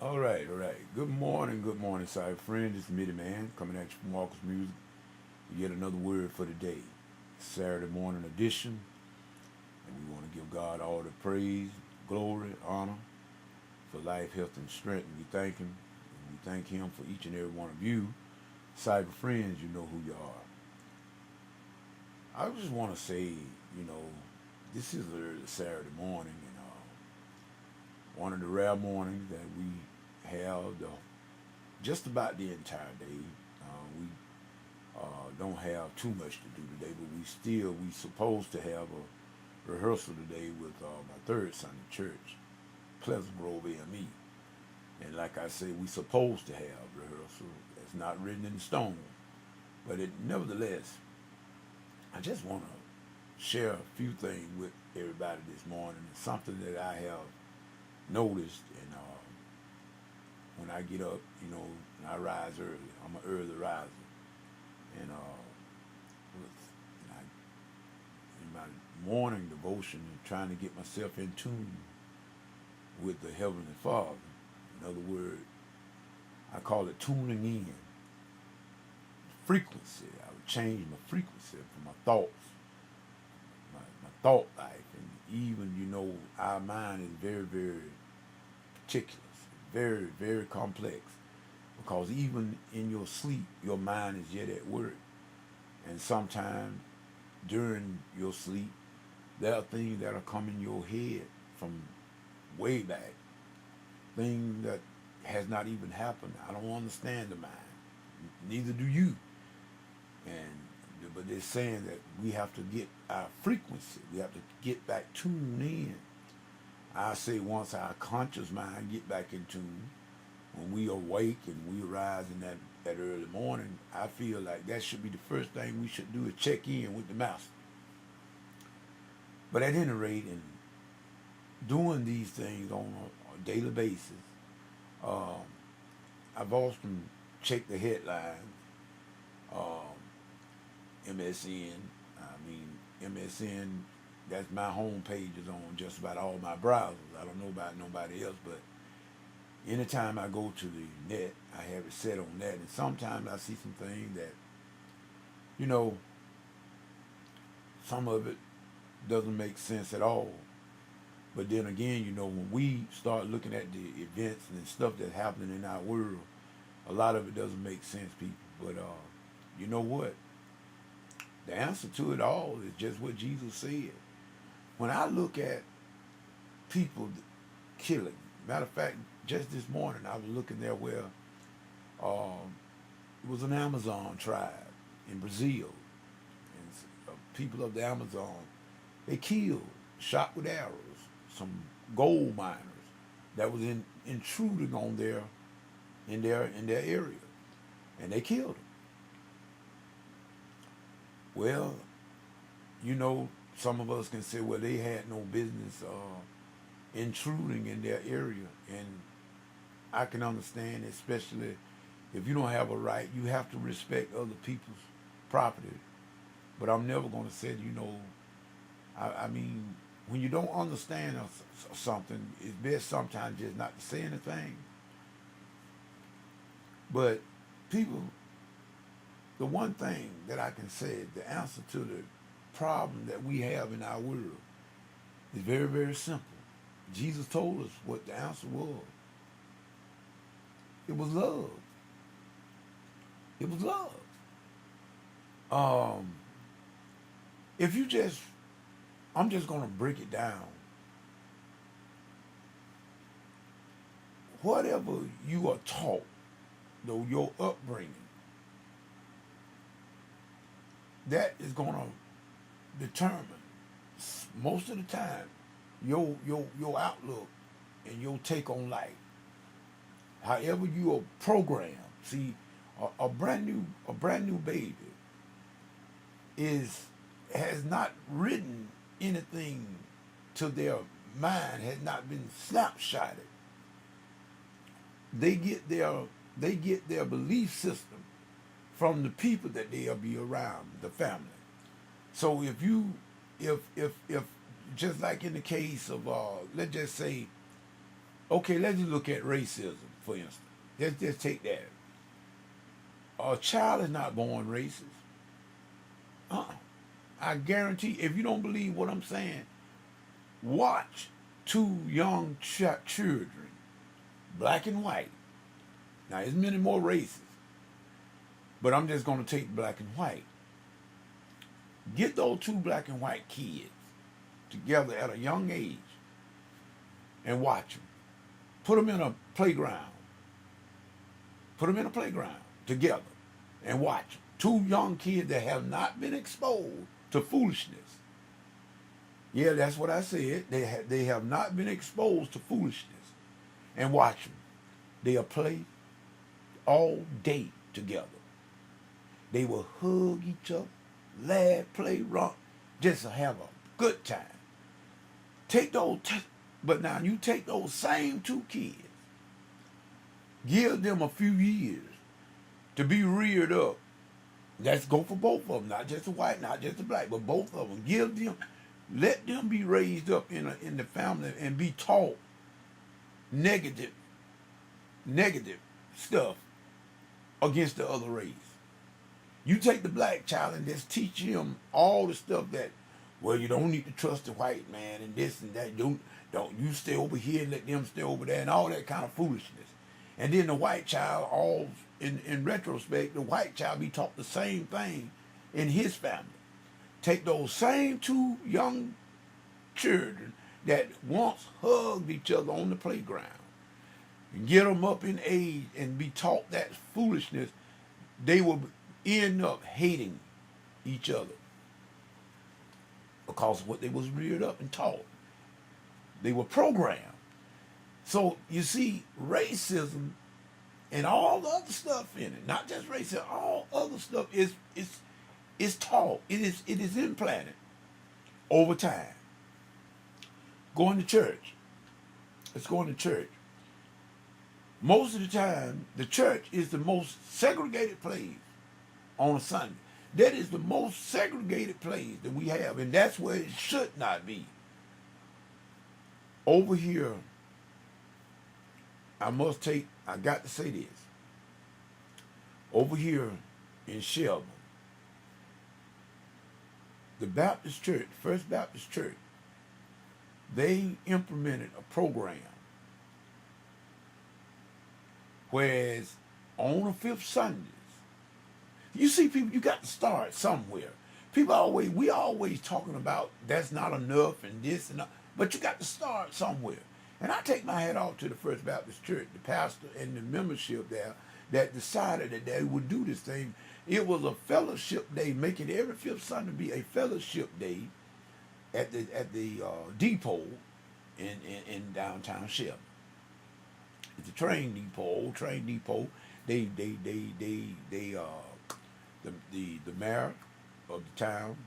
All right. Good morning, sorry friend. It's Mitty Man coming at you from Walker's Music. Yet another word for the day. Saturday morning edition, and we want to give God all the praise, glory, honor for life, health, and strength. And we thank Him, and we thank Him for each and every one of you, cyber friends. You know who you are. I just want to say, this is early Saturday morning, and one of the rare mornings that we have just about the entire day. We don't have too much to do today, but we supposed to have a rehearsal today with my third Sunday church, Pleasant Grove AME. And like I say, we supposed to have rehearsal. It's not written in stone, but nevertheless, I just want to share a few things with everybody this morning. It's something that I have noticed, and when I get up, and I rise early. I'm an early riser, and in my morning devotion and trying to get myself in tune with the Heavenly Father. In other words, I call it tuning in. Frequency. I would change my frequency for my thoughts, my thought life, and even our mind is very, very particular, very, very complex. Because even in your sleep, your mind is yet at work, and sometimes during your sleep, there are things that are coming in your head from way back, things that has not even happened. I don't understand the mind. Neither do you. But they're saying that we have to get our frequency. We have to get back tuned in. I say once our conscious mind get back in tune, when we awake and we rise in that early morning, I feel like that should be the first thing we should do is check in with the master. But at any rate, in doing these things on a daily basis, um, I've often checked the headlines, um, MSN. I mean, MSN, that's my home page is on just about all my browsers. I don't know about nobody else, but anytime I go to the net, I have it set on that. And sometimes I see some things that, you know, some of it doesn't make sense at all. But then again, when we start looking at the events and stuff that's happening in our world, a lot of it doesn't make sense, people. But you know what? The answer to it all is just what Jesus said. When I look at people killing, matter of fact, just this morning I was looking there where it was an Amazon tribe in Brazil, and people of the Amazon, they killed, shot with arrows, some gold miners that was intruding on their area, and they killed them. Well, some of us can say, well, they had no business intruding in their area, and I can understand, especially if you don't have a right, you have to respect other people's property. But I'm never going to say, I mean, when you don't understand something, it's best sometimes just not to say anything. But people, the one thing that I can say, the answer to the problem that we have in our world is very, very simple. Jesus told us what the answer was. It was love. It was love. Um, if you just, I'm just going to break it down. Whatever you are taught, though your upbringing, that is going to determine most of the time your outlook and your take on life. However you are programmed. See, a brand new baby is has not written anything to their mind, has not been snapshotted. They get their belief system from the people that they'll be around, the family. So if just like in the case of let's just say Okay, let's just look at racism, for instance. Let's just take that. A child is not born racist. Uh-uh. I guarantee, if you don't believe what I'm saying, watch two young children, black and white. Now, there's many more races, but I'm just going to take black and white. Get those two black and white kids together at a young age and watch them. Put them in a playground. Put them in a playground together and watch them. Two young kids that have not been exposed to foolishness. Yeah, that's what I said. They have not been exposed to foolishness. And watch them. They'll play all day together. They will hug each other, laugh, play, romp, just to have a good time. But now you take those same two kids, give them a few years to be reared up. Let's go for both of them, not just the white, not just the black, but both of them. Let them be raised up in the family and be taught negative stuff against the other race. You take the black child and just teach him all the stuff that, well, you don't need to trust the white man and this and that. Don't you stay over here and let them stay over there and all that kind of foolishness. And then the white child, all in retrospect, the white child be taught the same thing in his family. Take those same two young children that once hugged each other on the playground and get them up in age and be taught that foolishness, they will end up hating each other because of what they was reared up and taught. They were programmed. So you see, racism and all the other stuff in it, not just racism, all other stuff is taught. It is implanted over time. Going to church. Let's go into church. Most of the time, the church is the most segregated place on a Sunday. That is the most segregated place that we have, and that's where it should not be. Over here, I got to say this. Over here in Shelburne, the Baptist Church, First Baptist Church, they implemented a program whereas on the fifth Sundays, you see people, you got to start somewhere. We always talking about that's not enough and this and that, but you got to start somewhere. And I take my hat off to the First Baptist Church, the pastor and the membership there that decided that they would do this thing. It was a fellowship day, making every fifth Sunday be a fellowship day at the depot in downtown Shelburne. It's a train depot, old train depot. The mayor of the town,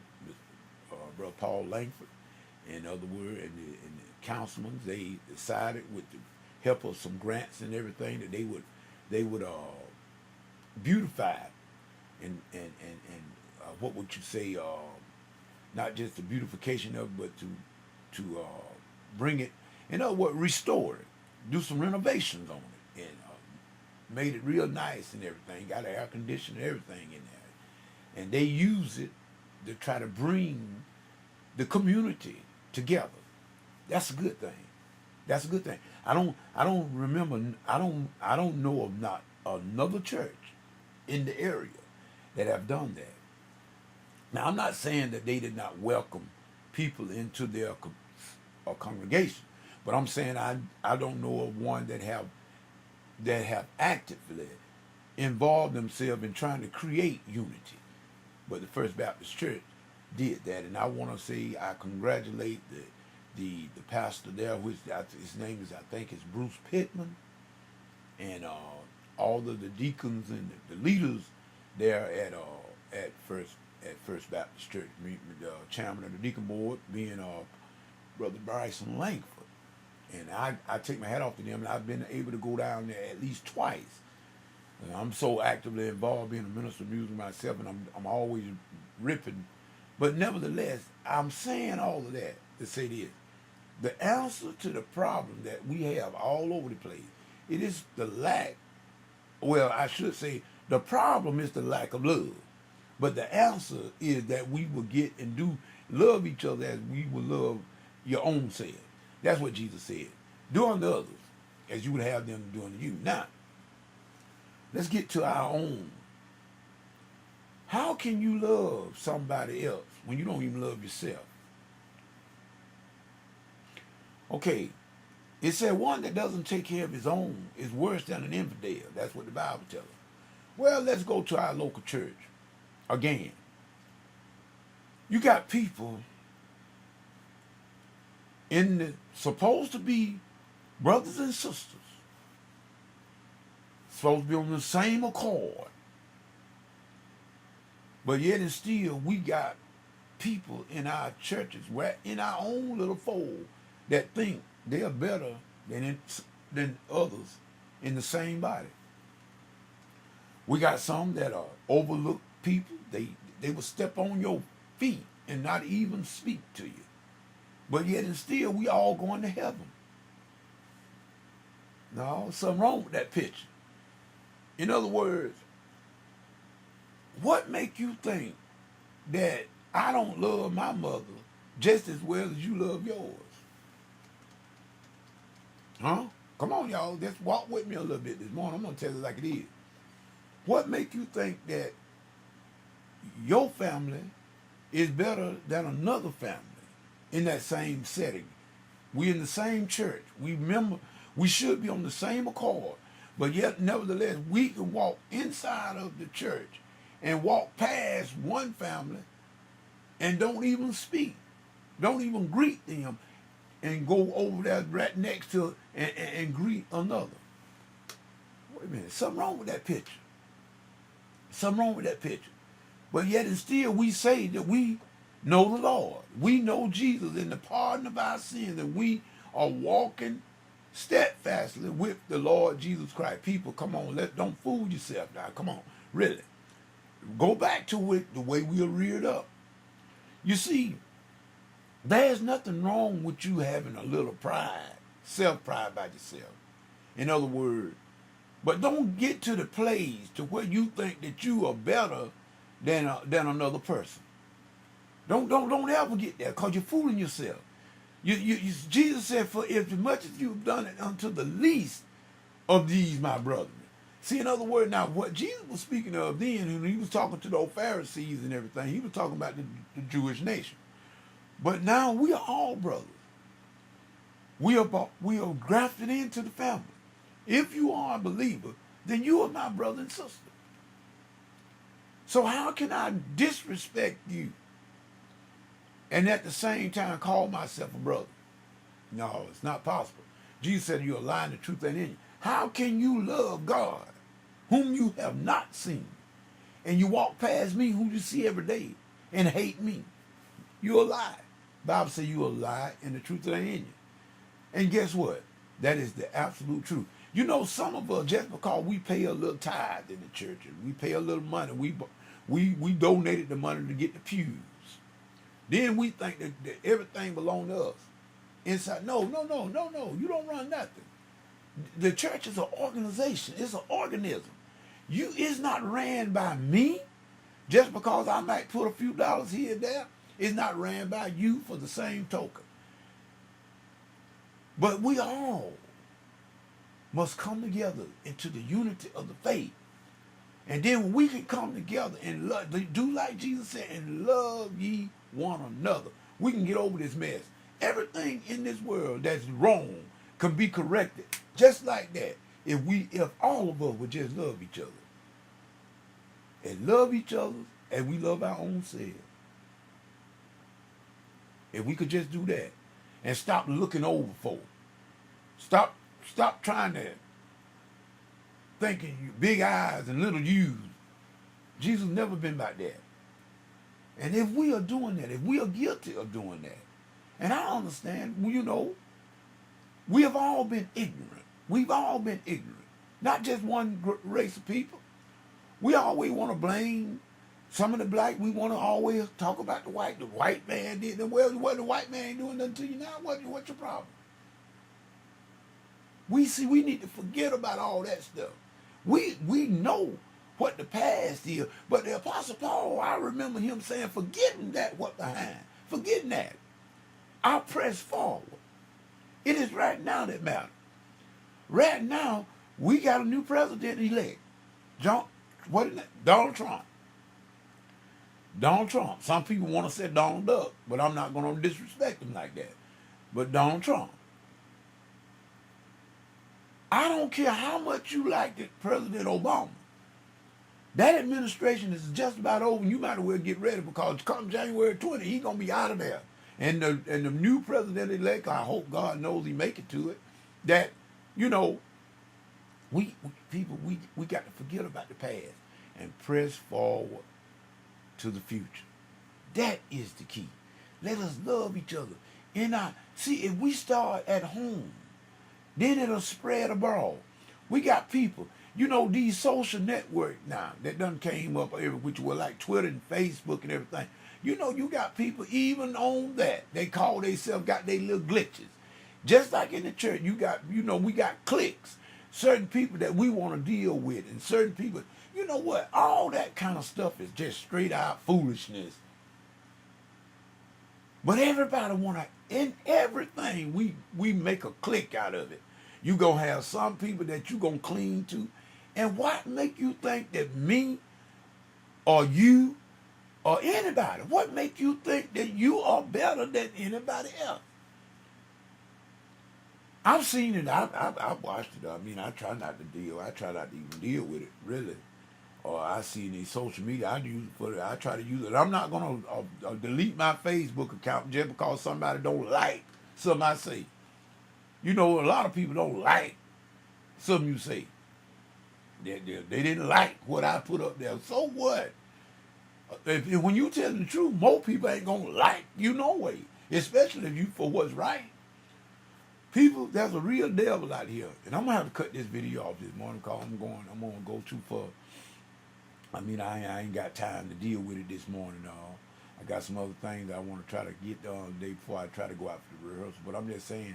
Brother Paul Langford, in other words, and the councilmen, they decided with the help of some grants and everything that they would beautify and what would you say, not just the beautification of it, but to bring it, in other words, restore it, do some renovations on it, and made it real nice and everything, got an air conditioner and everything in there. And they use it to try to bring the community together. That's a good thing. That's a good thing. I don't know of not another church in the area that have done that. Now, I'm not saying that they did not welcome people into their congregation, but I'm saying I don't know of one that have actively involved themselves in trying to create unity. But the First Baptist Church did that, and I want to say I congratulate the pastor there, which his name is, I think, is Bruce Pittman, and all of the deacons and the leaders there at First Baptist Church. The chairman of the deacon board being Brother Bryson Langford. And I take my hat off to them, and I've been able to go down there at least twice. And I'm so actively involved being a minister of music myself, and I'm always ripping. But nevertheless, I'm saying all of that to say this. The answer to the problem that we have all over the place, it is the lack, well, I should say, the problem is the lack of love. But the answer is that we will get and do love each other as we will love your own self. That's what Jesus said. Do unto others as you would have them do unto you. Now, let's get to our own. How can you love somebody else when you don't even love yourself? Okay, it said one that doesn't take care of his own is worse than an infidel. That's what the Bible tells us. Well, let's go to our local church again. You got people in the supposed to be brothers and sisters, supposed to be on the same accord, but yet and still we got people in our churches, in our own little fold, that think they are better than others in the same body. We got some that are overlooked people. They will step on your feet and not even speak to you. But yet and still, we all going to heaven. No, something wrong with that picture. In other words, what make you think that I don't love my mother just as well as you love yours? Huh? Come on, y'all. Just walk with me a little bit this morning. I'm going to tell you like it is. What make you think that your family is better than another family in that same setting? We in the same church. We should be on the same accord. But yet, nevertheless, we can walk inside of the church and walk past one family and don't even speak, don't even greet them, and go over there right next to and greet another. Wait a minute, something wrong with that picture. Something wrong with that picture. But yet and still we say that we know the Lord. We know Jesus and the pardon of our sins, and we are walking steadfastly with the Lord Jesus Christ. People, come on, don't fool yourself now. Come on, really. Go back to it the way we were reared up. You see, there's nothing wrong with you having a little pride, self-pride about yourself. In other words, but don't get to the place to where you think that you are better than another person. Don't ever get there, because you're fooling yourself. Jesus said, for as much as you've done it unto the least of these, my brethren. See, in other words, now what Jesus was speaking of then, when he was talking to the old Pharisees and everything, he was talking about the Jewish nation. But now we are all brothers. We are grafted into the family. If you are a believer, then you are my brother and sister. So how can I disrespect you and at the same time call myself a brother? No, it's not possible. Jesus said you're lying, the truth ain't in you. How can you love God, whom you have not seen, and you walk past me, who you see every day, and hate me? You're a lie. The Bible says you're a lie, and the truth ain't in you. And guess what? That is the absolute truth. You know, some of us, just because we pay a little tithe in the church, and we pay a little money, we donated the money to get the pews. Then we think that everything belongs to us. Inside, no, you don't run nothing. The church is an organization. It's an organism. It's not ran by me just because I might put a few dollars here and there. It's not ran by you for the same token. But we all must come together into the unity of the faith. And then we can come together and do like Jesus said, and love ye one another. We can get over this mess. Everything in this world that's wrong can be corrected just like that if all of us would just love each other. And love each other as we love our own selves. If we could just do that and stop looking over folk. Stop trying to thinking big eyes and little U's. Jesus never been like that. And if we are doing that, if we are guilty of doing that, and I understand, you know, we have all been ignorant. We've all been ignorant. Not just one race of people. We always want to blame Some of the black, we want to always talk about the white. The white man did. Well, what the white man ain't doing nothing to you now? What's your problem? We need to forget about all that stuff. We know what the past is, but the Apostle Paul, I remember him saying, forgetting that what behind, forgetting that, I press forward. It is right now that matters. Right now, we got a new president-elect. Donald Trump. Donald Trump. Some people want to say Donald Duck, but I'm not going to disrespect him like that. But Donald Trump. I don't care how much you like President Obama. That administration is just about over. You might as well get ready, because come January 20, he's going to be out of there. And the new president-elect, I hope God knows he make it to it, that, you know, we got to forget about the past and press forward to the future. That is the key. Let us love each other. See, if we start at home, then it'll spread abroad. We got people, you know, these social networks now that done came up every which were like Twitter and Facebook and everything. You know, you got people even on that. They call themselves, got their little glitches. Just like in the church, you got, you know, we got cliques. Certain people that we want to deal with, and certain people, you know what? All that kind of stuff is just straight out foolishness. But everybody want to, in everything, we make a clique out of it. You going to have some people that you going to cling to. And what make you think that me or you or anybody, what make you think that you are better than anybody else? I've seen it. I've watched it. I mean, I try not to even deal with it, really. Or I see these social media. I try to use it. I'm not going to delete my Facebook account just because somebody don't like something I say. You know, a lot of people don't like something you say. They didn't like what I put up there. So what? When you tell the truth, most people ain't going to like you no way. Especially if you for what's right. People, there's a real devil out here. And I'm going to have to cut this video off this morning because I'm going to go too far. I mean, I ain't got time to deal with it this morning. I got some other things I want to try to get done the day before I try to go out for the rehearsal. But I'm just saying,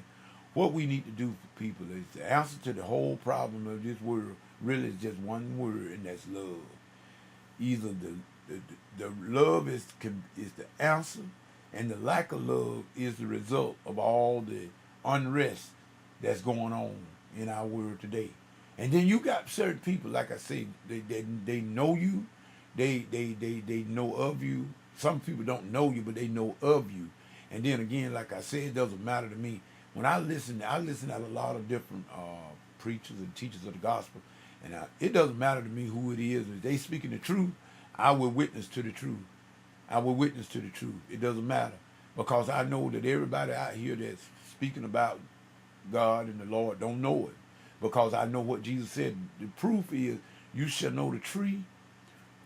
what we need to do for people is the answer to the whole problem of this world really is just one word, and that's love. Either the love is the answer, and the lack of love is the result of all the unrest that's going on in our world today. And then you got certain people, like I say, they know you, they know of you. Some people don't know you, but they know of you. And then again, like I said, it doesn't matter to me. When I listen at a lot of different preachers and teachers of the gospel, and it doesn't matter to me who it is. If they speaking the truth, I will witness to the truth. I will witness to the truth. It doesn't matter, because I know that everybody out here that's speaking about God and the Lord don't know it, because I know what Jesus said. The proof is you shall know the tree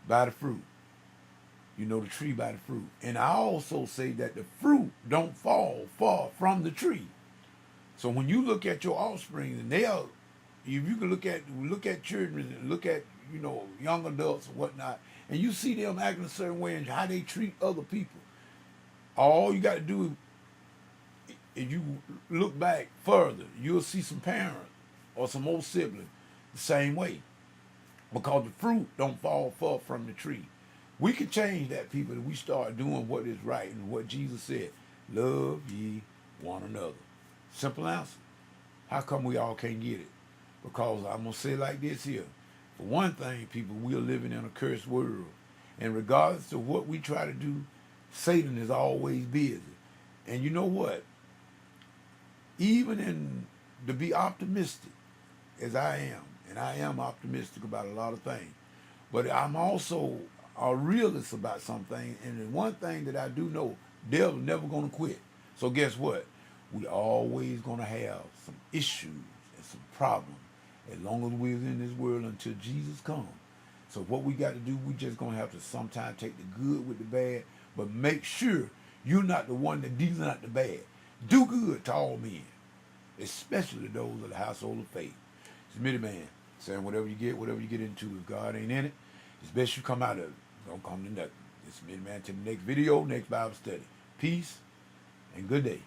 by the fruit. You know the tree by the fruit. And I also say that the fruit don't fall far from the tree. So when you look at your offspring, and if you can look at children and look at, you know, young adults and whatnot, and you see them acting a certain way and how they treat other people, all you got to do, if you look back further, you'll see some parents or some old siblings the same way, because the fruit don't fall far from the tree. We can change that, people, if we start doing what is right and what Jesus said. Love ye one another. Simple answer. How come we all can't get it? Because I'm going to say it like this here. For one thing, people, we're living in a cursed world. And regardless of what we try to do, Satan is always busy. And you know what? Even to be optimistic, as I am, and I am optimistic about a lot of things, but I'm also a realist about some things. And the one thing that I do know, devil's never going to quit. So guess what? We always going to have some issues and some problems as long as we're in this world until Jesus comes. So what we got to do, we just going to have to sometimes take the good with the bad, but make sure you're not the one that deals out the bad. Do good to all men, especially those of the household of faith. It's Mitty Man saying whatever you get into, if God ain't in it, it's best you come out of it. Don't come to nothing. This is man to the next video, next Bible study. Peace and good day.